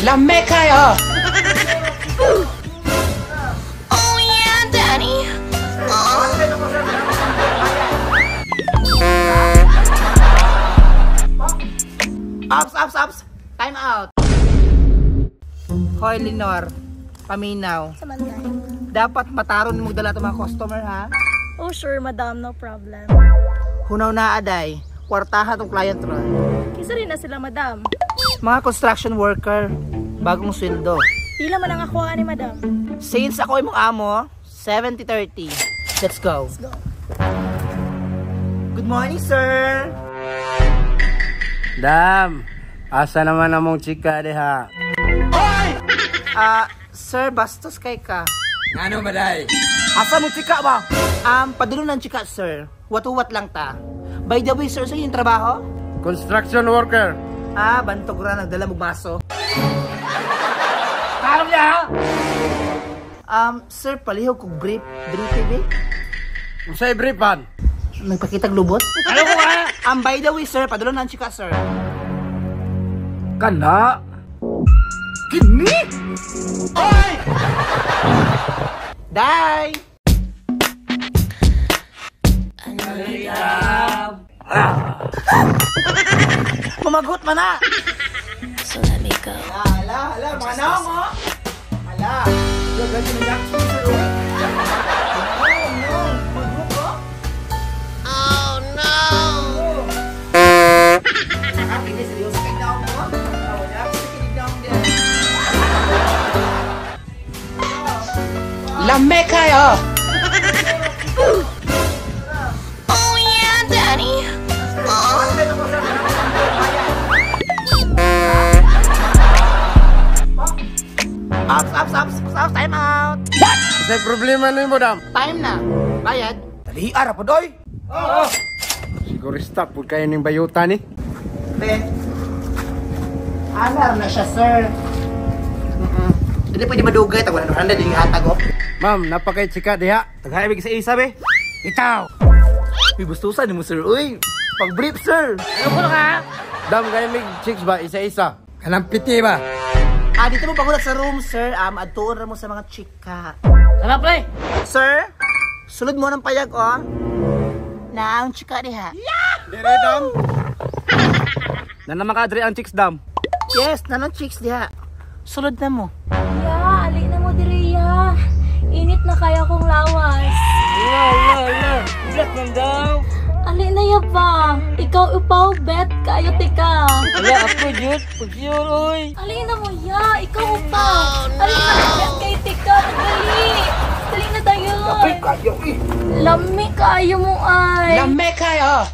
Lame kayo! Oh yeah, Daddy. Ops! Time out! Hoy, Lenore. Paminaw. Samanday. Dapat mataron mo dala ito mga customer, ha? Oh sure, madam, no problem. Hunaw na aday. Kwartaha tong client ron. Kisa rin na sila, madam. Mga construction worker. Bagong sweldo. Pila man ang akuha ni madam. Sales ako imong amo. 70-30. Let's go. Let's go. Good morning, sir. Dam, asa naman among chika diha? Sir, bastos kay ka. Ano ba day? Asa mo chika ba? Padulong ng chika, sir. Watuwat lang ta. By the way, sir, sa yung trabaho? Construction worker. Bantog ra, nagdala mo baso. Kalam niya, ha? Sir, palihog kong brief, eh. Usay briefan. Nagpakitag lubot? Ano ko nga? By the way, sir, padulong ng chika, sir. Kana? Kini? Oy! Day! Kumagot man na! So let me go. Hala, manang mo! Hala! Gagawin mo lang, sir, oy! No, kumagot ko? Oh no. Hindi, seryoso kayo daw mo? Wala, kinig daw mo din. Lame kayo! Oh yeah, Daddy. Ops, time out! Usay problema ni mo, dam? Time na! Bayad? Dali, ara po doy. Oo. Sigurista po kayo ng bayutan eh. Ben, alarm na siya, sir. Hindi pwede madugay, tagwa na naman din hatag ko. Ma'am, napakay chika diha. Tagaibig sa isa, be. Ikaw. Uy, gustusan mo, sir. Uy, pag-brief, sir. Ano ko ka? Dam, kayo may chicks ba? Isa-isa. Kanang piti ba? Dito mo pagulat sa room, sir. Adtuon ra mo sa mga chika. Ano, pre? Sir, sulod mo ng payag, oh. Na ang chika diha. Dire, dam. Nanamakadri ang chicks, dam. Yes, nanang chicks diha. Sulod na mo. Ya, ali na mo diri ya. Init na kaya kong lawas. Black man daw. Ali na ya ba? Ikaw upaw bet kayo tika. Wala ako, Jud. Pag-sure, oy. Ali na mo ya, ikaw upaw. Ali na bet kayo tika. Dali. Dali na tayo. Kayo, eh. Lami kayo mo ay. Lame kayo!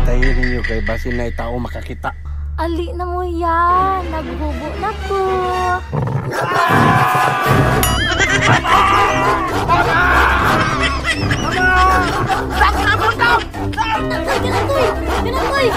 Tayo ninyo kay basin na itao makakita. Ali na mo ya. Nagbubo na ko. Ginatoy!